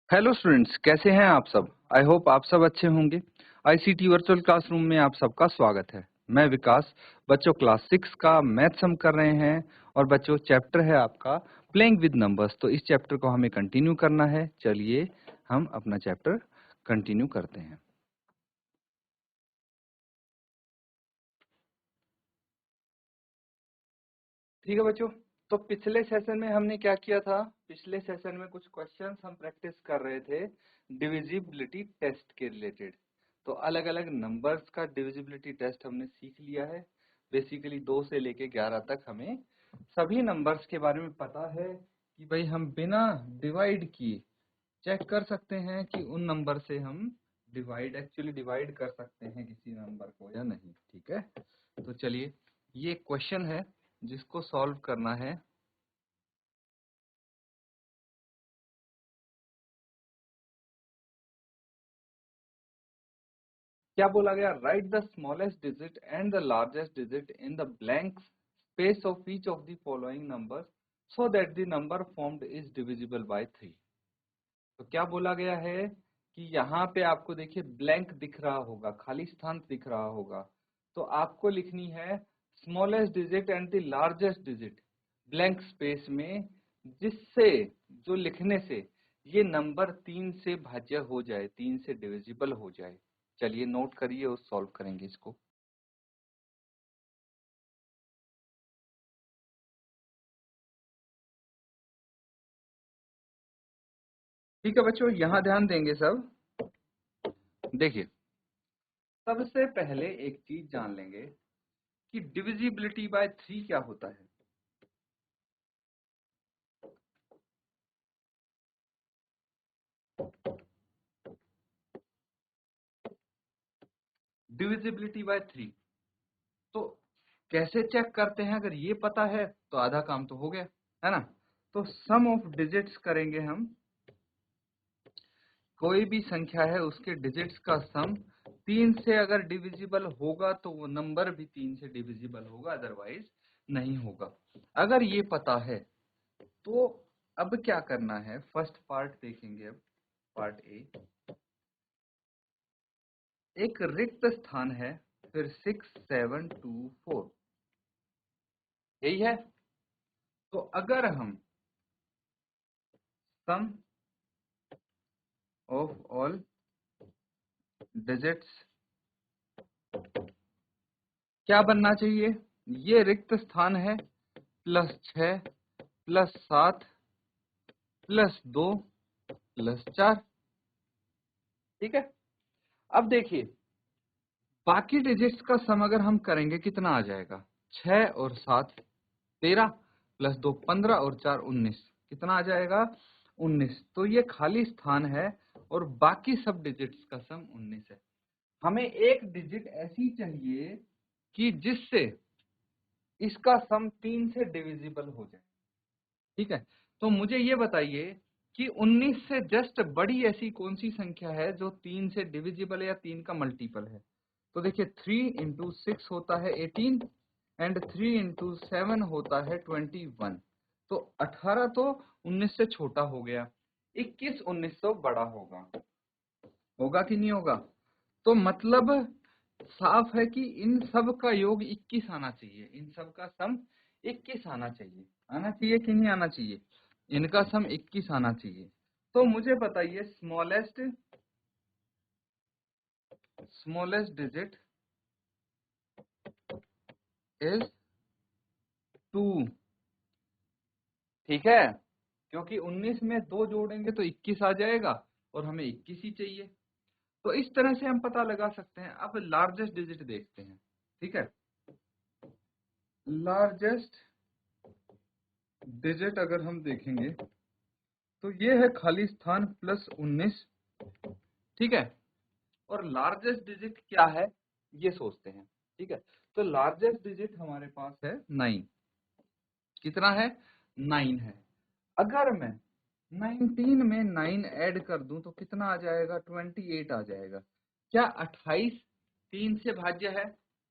Hello students, कैसे हैं आप सब। आई होप आप सब अच्छे होंगे। आईसीटी वर्चुअल क्लासरूम में आप सबका स्वागत है। मैं विकास। बच्चों क्लास 6 का मैथ्स हम कर रहे हैं और बच्चों चैप्टर है आपका प्लेइंग विद नंबर्स। तो इस चैप्टर को हमें कंटिन्यू करना है। चलिए हम अपना चैप्टर कंटिन्यू करते हैं। ठीक है बच्चों, तो पिछले सेशन में हमने क्या किया था। पिछले सेशन में कुछ क्वेश्चंस हम प्रैक्टिस कर रहे थे डिविजिबिलिटी टेस्ट के रिलेटेड। तो अलग अलग नंबर्स का डिविजिबिलिटी टेस्ट हमने सीख लिया है। बेसिकली 2 से लेके 11 तक हमें सभी नंबर्स के बारे में पता है कि भाई हम बिना डिवाइड किए चेक कर सकते हैं कि उन नंबर से हम डिवाइड कर सकते हैं किसी नंबर को या नहीं। ठीक है, तो चलिए ये क्वेश्चन है जिसको सॉल्व करना है। क्या बोला गया, right the smallest digit and the largest digit in the blank space of each of the following number so that the number formed is divisible bye 3। तो क्या बोला गया है कि यहाँ पे आपको देखिए ब्लैंक दिख रहा होगा, खाली स्थान दिख रहा होगा। तो आपको लिखनी है smallest digit and the largest digit blank space में, जिससे जो लिखने से ये नंबर 3 से भाज्य हो जाए, 3 से डिविजिबल हो जाए। चलिए नोट करिए और सॉल्व करेंगे इसको। ठीक है बच्चों, यहाँ ध्यान देंगे सब। देखिए सबसे पहले एक चीज जान लेंगे कि डिविजिबिलिटी बाय 3 क्या होता है। डिविजिबिलिटी बाय 3 तो कैसे चेक करते हैं, अगर ये पता है तो आधा काम तो हो गया, है ना। तो सम ऑफ डिजिट्स करेंगे हम। कोई भी संख्या है उसके डिजिट्स का सम 3 से अगर डिविजिबल होगा तो वो नंबर भी 3 से डिविजिबल होगा, अदरवाइज नहीं होगा। अगर ये पता है तो अब क्या करना है, फर्स्ट पार्ट देखेंगे। अब पार्ट ए, एक रिक्त स्थान है, फिर 6 7 2 4, यही है। तो अगर हम सम ऑफ ऑल डिजिट्स, क्या बनना चाहिए, ये रिक्त स्थान है +6 +7 +2 +4। ठीक है, अब देखिए बाकी डिजिट्स का सम अगर हम करेंगे कितना आ जाएगा, 6 और 7 13 +2 15 और 4 19, कितना आ जाएगा 19। तो ये खाली स्थान है और बाकी सब डिजिट्स का सम 19 है। हमें एक डिजिट ऐसी चाहिए कि जिससे इसका सम 3 से डिविजिबल हो जाए। ठीक है, तो मुझे ये बताइए कि 19 से जस्ट बड़ी ऐसी कौन सी संख्या है जो 3 से डिविजिबल है या 3 का मल्टीपल है। तो देखिए 3 × 6 होता है 18 एंड 3 × 7 होता है 21। तो 18 तो 19 से छोटा हो गया, 21 19 से बड़ा होगा, होगा कि नहीं होगा। तो मतलब साफ है कि इन सब का योग 21 आना चाहिए, इन सब का सम 21 आना चाहिए। आना चाहिए कि नहीं आना चाहिए, इनका सम 21 आना चाहिए। तो मुझे बताइए स्मॉलेस्ट डिजिट इज 2। ठीक है, क्योंकि 19 में 2 जोड़ेंगे तो 21 आ जाएगा और हमें 21 ही चाहिए। तो इस तरह से हम पता लगा सकते हैं। अब लार्जेस्ट डिजिट देखते हैं। ठीक है, लार्जेस्ट डिजिट अगर हम देखेंगे तो ये है खाली स्थान +19। ठीक है, और लार्जेस्ट डिजिट क्या है ये सोचते हैं। ठीक है, तो लार्जेस्ट डिजिट हमारे पास है 9। कितना है, 9 है। अगर मैं 19 में 9 ऐड कर दूं तो कितना आ जाएगा, 28 आ जाएगा। क्या 28 3 से भाज्य है,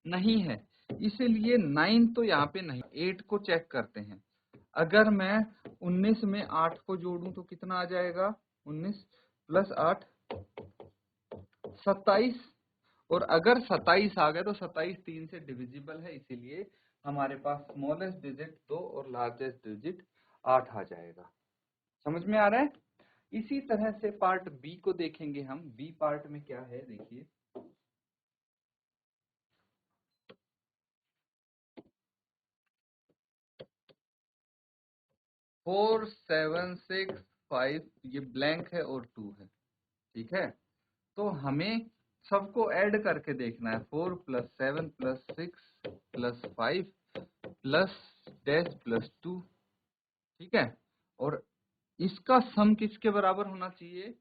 नहीं है, इसीलिए 9 तो यहाँ पे नहीं। 8 को चेक करते हैं। अगर मैं 19 में 8 को जोड़ूं तो कितना आ जाएगा 19, प्लस 8 27, और अगर 27 आ गए तो 27 3 से डिविजिबल है, इसीलिए हमारे पास स्मॉलेस्ट डिजिट 2 और लार्जेस्ट डिजिट 8 आ जाएगा। समझ में आ रहा है? इसी तरह से पार्ट बी को देखेंगे हम। बी पार्ट में क्या है देखिए, 4 7 6 5, ये ब्लैंक है और 2 है, ठीक है। तो हमें सबको ऐड करके देखना है, 4 + 7 + 6 + 5 प्लस डैश प्लस 2, ठीक है। और इसका सम किसके बराबर होना चाहिए?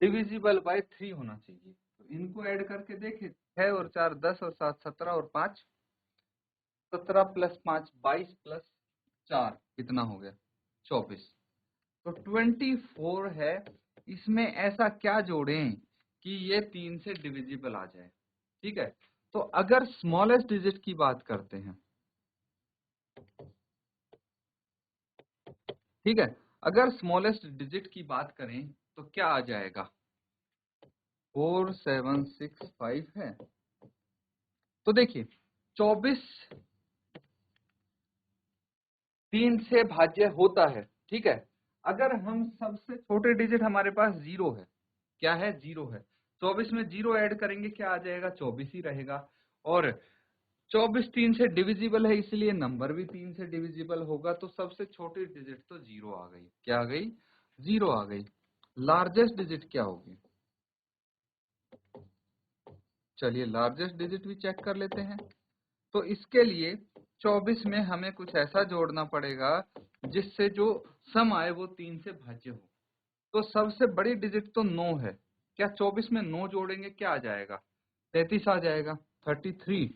डिविजिबल बाय 3 होना चाहिए। तो इनको ऐड करके देखें, 6 और 4 10 और 7 17 और 5 17 + 5 22 + 4 कितना हो गया? 24। तो 24 है। इसमें ऐसा क्या जोड़ें कि ये 3 से डिविजिबल आ जाए, ठीक है। तो अगर स्मॉलेस्ट डिजिट की बात करते हैं, ठीक है, अगर स्मॉलेस्ट डिजिट की बात करें तो क्या आ जाएगा? 4 7 6 5 है। तो देखिए 24 3 से भाज्य होता है, ठीक है। अगर हम सबसे छोटे डिजिट हमारे पास 0 है, क्या है? 0 है। 24 में 0 ऐड करेंगे, क्या आ जाएगा? 24 ही रहेगा। और 24 3 से डिविजिबल है, इसलिए नंबर भी 3 से डिविजिबल होगा। तो सबसे छोटी डिजिट तो 0 आ गई। क्या आ गई? 0 आ गई। लार्जेस्ट डिजिट क्या होगी? चलिए लार्जेस्ट डिजिट भी चेक कर लेते हैं। तो इसके लिए 24 में हमें कुछ ऐसा जोड़ना पड़ेगा जिससे जो सम आए वो 3 से भाज्य हो। तो सबसे बड़ी डिजिट तो 9 है। क्या 24 में 9 जोड़ेंगे, क्या आ जाएगा? 33 आ जाएगा। 33,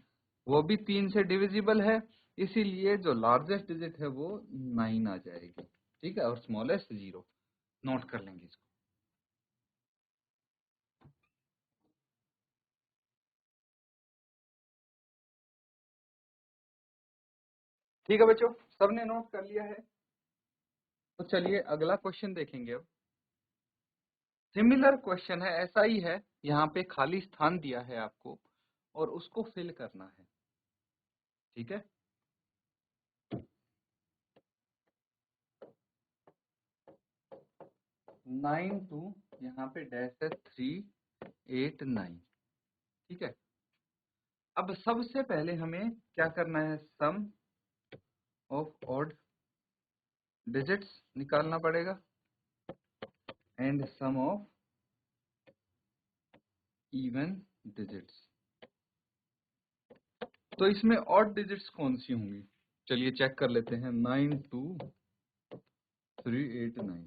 वो भी 3 से डिविजिबल है, इसीलिए जो लार्जेस्ट डिजिट है वो 9 आ जाएगी, ठीक है। और स्मॉलेस्ट 0। नोट कर लेंगे इसको। ठीक है बच्चों, सबने नोट कर लिया है? तो चलिए अगला क्वेश्चन देखेंगे अब। सिमिलर क्वेश्चन है, ऐसा ही है। यहाँ पे खाली स्थान दिया है आपको और उसको फिल करना है, ठीक है। 9 2, यहाँ पे डैश है 3 8 9, ठीक है। अब सबसे पहले हमें क्या करना है? सम ऑफ ऑड डिजिट्स निकालना पड़ेगा and sum of even digits. तो इसमें ऑड डिजिट्स कौन सी होंगी? चलिए चेक कर लेते हैं। 9 2 3 8 9।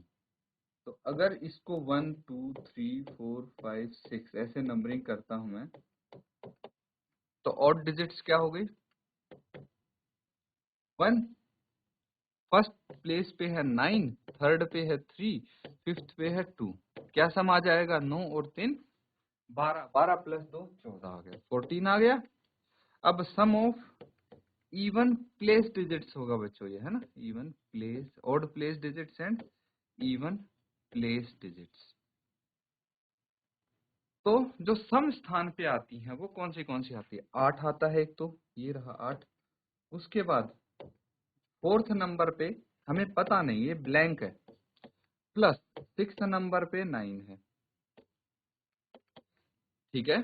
तो अगर इसको 1 2 3 4 5 6 ऐसे नंबरिंग करता हूं मैं, तो ऑड डिजिट्स क्या हो गई? 1, फर्स्ट प्लेस पे है 9, थर्ड पे है 3, फिफ्थ पे है 2। क्या सम आ जाएगा? 9 और 3 12, 12 + 2 14 आ गया, 14 आ गया। अब सम ऑफ इवन प्लेस डिजिट्स होगा बच्चों, ये है ना, even place, odd place digits and even place digits. तो जो सम स्थान पे आती हैं वो कौन सी आती है? 8 आता है एक, तो ये रहा 8। उसके बाद फोर्थ नंबर पे हमें पता नहीं, ये ब्लैंक है, प्लस 6 नंबर पे 9 है, ठीक है।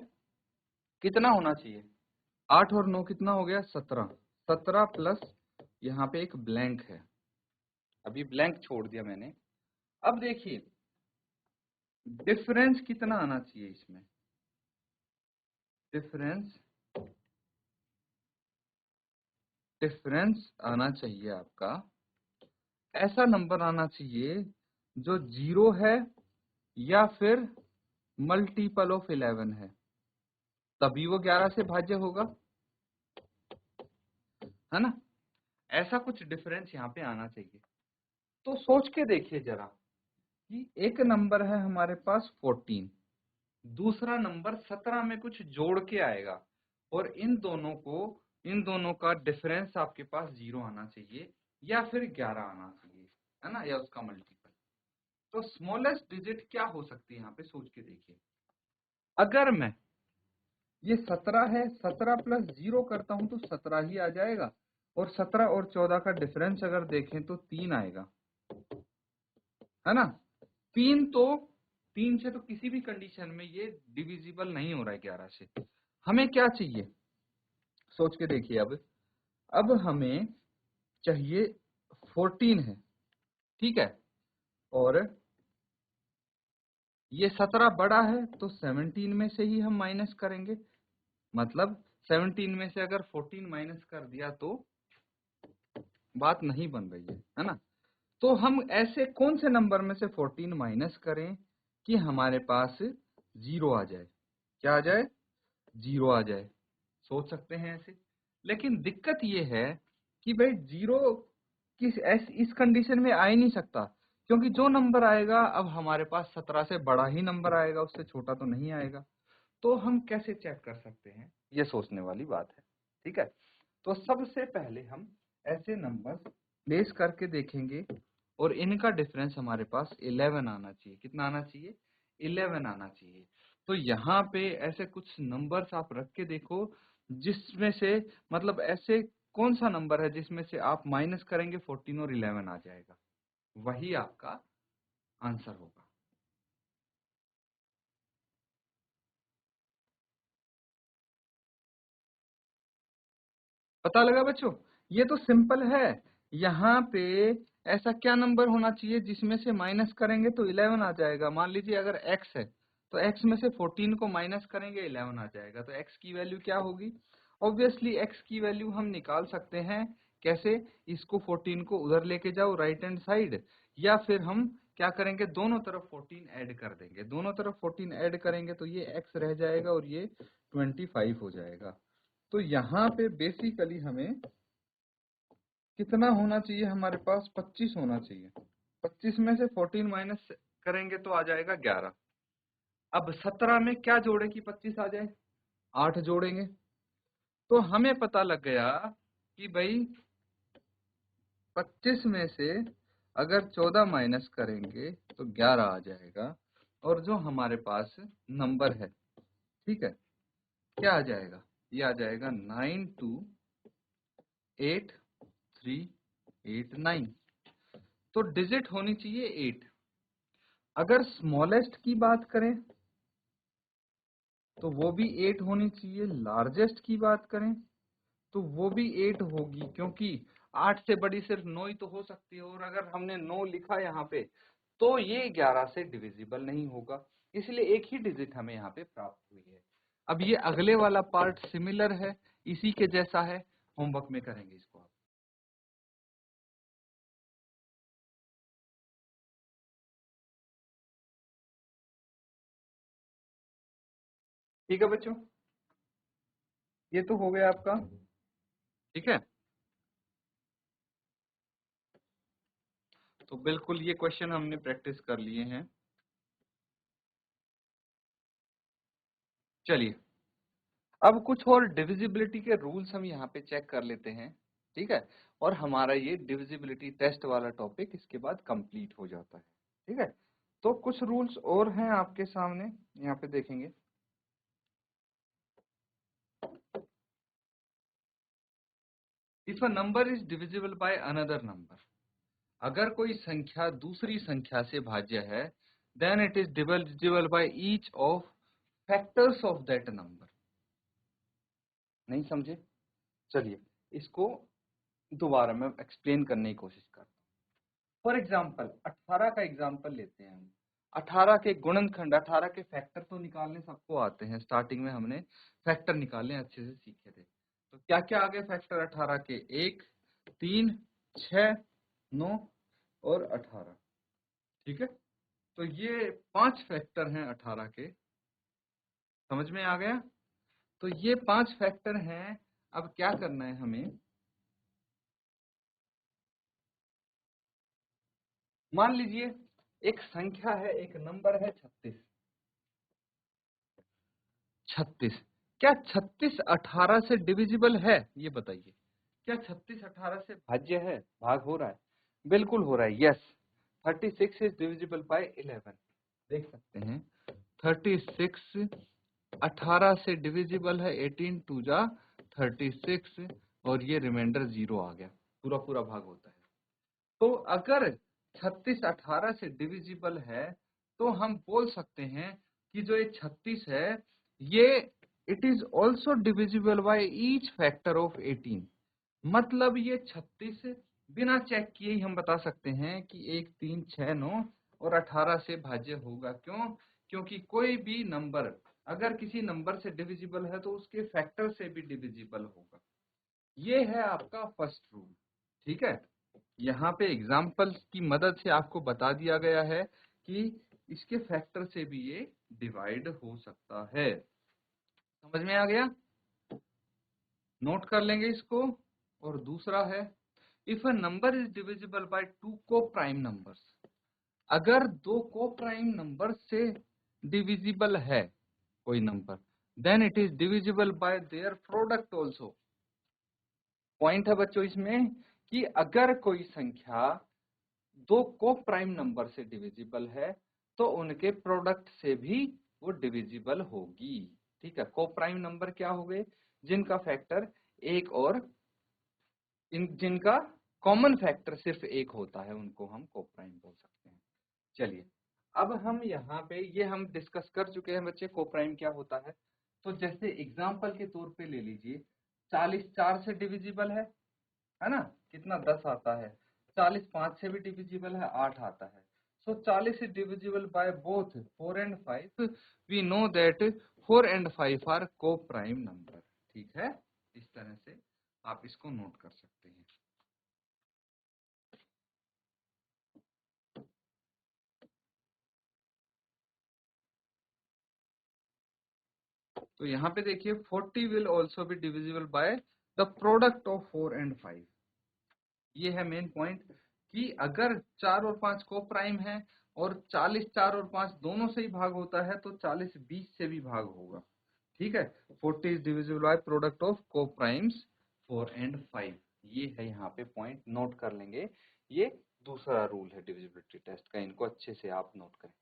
कितना होना चाहिए? 8 और 9 कितना हो गया? 17। 17 प्लस यहाँ पे एक ब्लैंक है, अभी ब्लैंक छोड़ दिया मैंने। अब देखिए डिफरेंस कितना आना चाहिए इसमें? डिफरेंस डिफरेंस आना चाहिए आपका, ऐसा नंबर आना चाहिए जो 0 है या फिर मल्टीपल ऑफ 11 है, तभी वो 11 से भाज्य होगा, है ना। ऐसा कुछ डिफरेंस यहाँ पे आना चाहिए। तो सोच के देखिए जरा कि एक नंबर है हमारे पास 14, दूसरा नंबर 17 में कुछ जोड़ के आएगा, और इन दोनों का डिफरेंस आपके पास 0 आना चाहिए या फिर 11 आना चाहिए, है ना, या उसका मल्टीपल। तो स्मॉलेस्ट डिजिट क्या हो सकती है यहाँ पे सोच के देखिए। अगर मैं ये 17 है, 17 प्लस 0 करता हूं तो 17 ही आ जाएगा, और 17 और 14 का डिफरेंस अगर देखें तो 3 आएगा, है ना। 3 तो 3 से तो किसी भी कंडीशन में ये डिविजिबल नहीं हो रहा है 11 से। हमें क्या चाहिए सोच के देखिए। अब हमें चाहिए 14 है, ठीक है, और ये 17 बड़ा है तो 17 में से ही हम माइनस करेंगे, मतलब 17 में से अगर 14 माइनस कर दिया तो बात नहीं बन रही है ना। तो हम ऐसे कौन से नंबर में से 14 माइनस करें कि हमारे पास 0 आ जाए। क्या आ जाए? 0 आ जाए। सोच सकते हैं ऐसे, लेकिन दिक्कत ये है कि भाई 0 इस कंडीशन में आ ही नहीं सकता, क्योंकि जो नंबर आएगा अब हमारे पास 17 से बड़ा ही नंबर आएगा, उससे छोटा तो नहीं आएगा। तो हम कैसे चेक कर सकते हैं, ये सोचने वाली बात है, ठीक है। तो सबसे पहले हम ऐसे नंबर प्लेस करके देखेंगे और इनका डिफरेंस हमारे पास 11 आना चाहिए। कितना आना चाहिए? 11 आना चाहिए। तो यहाँ पे ऐसे कुछ नंबर्स आप रख के देखो जिसमें से, मतलब ऐसे कौन सा नंबर है जिसमें से आप माइनस करेंगे 14 और 11 आ जाएगा, वही आपका आंसर होगा। पता लगा बच्चों? ये तो सिंपल है। यहाँ पे ऐसा क्या नंबर होना चाहिए जिसमें से माइनस करेंगे तो 11 आ जाएगा। मान लीजिए अगर x है तो x में से 14 को माइनस करेंगे 11 आ जाएगा। तो x की वैल्यू क्या होगी? ऑब्वियसली x की वैल्यू हम निकाल सकते हैं। कैसे? इसको 14 को उधर लेके जाओ राइट हैंड साइड, या फिर हम क्या करेंगे, दोनों तरफ 14 ऐड कर देंगे। दोनों तरफ 14 ऐड करेंगे तो ये x रह जाएगा और ये 25 हो जाएगा। तो यहाँ पे बेसिकली हमें कितना होना चाहिए, हमारे पास 25 होना चाहिए। 25 में से 14 माइनस करेंगे तो आ जाएगा 11। अब 17 में क्या जोड़े कि 25 आ जाए? 8 जोड़ेंगे। तो हमें पता लग गया कि भाई 25 में से अगर 14 माइनस करेंगे तो 11 आ जाएगा, और जो हमारे पास नंबर है, ठीक है, क्या आ जाएगा? ये आ जाएगा 928389। तो डिजिट होनी चाहिए 8। अगर स्मॉलेस्ट की बात करें तो वो भी 8 होनी चाहिए। लार्जेस्ट की बात करें तो वो भी 8 होगी, क्योंकि 8 से बड़ी सिर्फ 9 ही तो हो सकती है, और अगर हमने 9 लिखा यहाँ पे तो ये 11 से डिविजिबल नहीं होगा, इसलिए एक ही डिजिट हमें यहाँ पे प्राप्त हुई है। अब ये अगले वाला पार्ट सिमिलर है, इसी के जैसा है, होमवर्क में करेंगे इसको आप। ठीक है बच्चों, ये तो हो गया आपका, ठीक है। तो बिल्कुल ये क्वेश्चन हमने प्रैक्टिस कर लिए हैं। चलिए, अब कुछ और डिविजिबिलिटी के रूल्स हम यहाँ पे चेक कर लेते हैं, ठीक है, और हमारा ये डिविजिबिलिटी टेस्ट वाला टॉपिक इसके बाद कंप्लीट हो जाता है, ठीक है। तो कुछ रूल्स और हैं आपके सामने, यहाँ पे देखेंगे। If a number is divisible by another number, अगर कोई संख्या दूसरी संख्या से भाज्य है, then it is divisible by each of factors of that number. नहीं समझे? चलिए इसको दोबारा मैं एक्सप्लेन करने की कोशिश करता हूँ। फॉर एग्जाम्पल 18 का एग्जाम्पल लेते हैं हम। 18 के गुणनखंड, 18 के फैक्टर तो निकालने सबको आते हैं, स्टार्टिंग में हमने फैक्टर निकालने अच्छे से सीखे थे। तो क्या क्या आ गए फैक्टर 18 के? 1, 3, 6, 9 और 18, ठीक है। तो ये 5 फैक्टर हैं 18 के, समझ में आ गया? तो ये 5 फैक्टर हैं। अब क्या करना है हमें, मान लीजिए एक संख्या है, एक नंबर है 36। 36, क्या 36 18 से डिविजिबल है? ये बताइए, क्या 36 18 से भाज्य है, भाग हो रहा है? बिल्कुल हो रहा है, यस। 36 is divisible bye 11। देख सकते हैं 36 18 से डिविजिबल है, 18 टू जा 36 और ये रिमाइंडर 0 आ गया, पूरा पूरा भाग होता है। तो अगर 36 18 से डिविजिबल है तो हम बोल सकते हैं कि जो ये 36 है ये it is also divisible by each factor of 18। मतलब ये 36 बिना चेक किए ही हम बता सकते हैं कि 1 3 6 9 और 18 से भाज्य होगा। क्यों? क्योंकि कोई भी नंबर अगर किसी नंबर से डिविजिबल है तो उसके फैक्टर से भी डिविजिबल होगा। ये है आपका फर्स्ट रूल। ठीक है, यहाँ पे एग्जाम्पल की मदद से आपको बता दिया गया है कि इसके फैक्टर से भी ये डिवाइड हो सकता है। समझ में आ गया? नोट कर लेंगे इसको। और दूसरा है if a number is divisible by two coprime numbers. अगर दो को प्राइम नंबर से डिविजिबल है कोई number, then it is divisible by their product also. Point है बच्चों इसमें कि अगर कोई संख्या दो को प्राइम नंबर से डिविजिबल है तो उनके प्रोडक्ट से भी वो डिविजिबल होगी। ठीक है, को प्राइम नंबर क्या हो गए? जिनका फैक्टर एक और जिनका कॉमन फैक्टर सिर्फ एक होता है उनको हम को प्राइम बोल सकते हैं। चलिए अब हम यहाँ पे ये हम डिस्कस कर चुके हैं बच्चे को प्राइम क्या होता है। तो जैसे एग्जांपल के तौर पे ले लीजिए 40 4 से डिविजिबल है ना, कितना 10 आता है। 40 5 से भी डिविजिबल है, 8 आता है। So 40 is divisible by both 4 and 5। We know that 4 and 5 are coprime number. ठीक है, इस तरह से आप इसको नोट कर सकते हैं। तो यहाँ पे देखिए 40 will also be divisible by the product of 4 and 5। ये है मेन पॉइंट कि अगर 4 और 5 को प्राइम है और 40 4 और 5 दोनों से ही भाग होता है तो 40 20 से भी भाग होगा। ठीक है, 40 is divisible by product of को प्राइम्स 4 एंड 5। ये है यहाँ पे पॉइंट, नोट कर लेंगे। ये दूसरा रूल है डिविजिबिलिटी टेस्ट का, इनको अच्छे से आप नोट करें।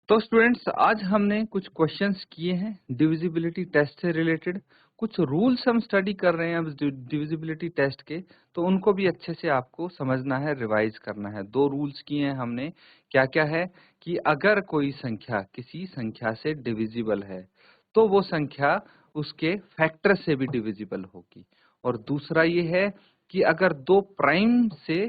तो स्टूडेंट्स आज हमने कुछ क्वेश्चंस किए हैं डिविजिबिलिटी टेस्ट से रिलेटेड। कुछ रूल्स हम स्टडी कर रहे हैं अब डिविजिबिलिटी टेस्ट के, तो उनको भी अच्छे से आपको समझना है, रिवाइज करना है। दो रूल्स किए हैं हमने, क्या क्या है कि अगर कोई संख्या किसी संख्या से डिविजिबल है तो वो संख्या उसके फैक्टर से भी डिविजिबल होगी। और दूसरा ये है कि अगर दो प्राइम से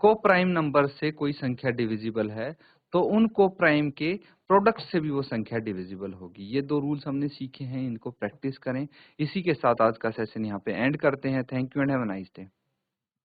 को प्राइम नंबर से कोई संख्या डिविजिबल है तो उन को प्राइम के प्रोडक्ट से भी वो संख्या डिविजिबल होगी। ये दो रूल्स हमने सीखे हैं, इनको प्रैक्टिस करें। इसी के साथ आज का सेशन यहाँ पे एंड करते हैं। Thank you and have a nice day.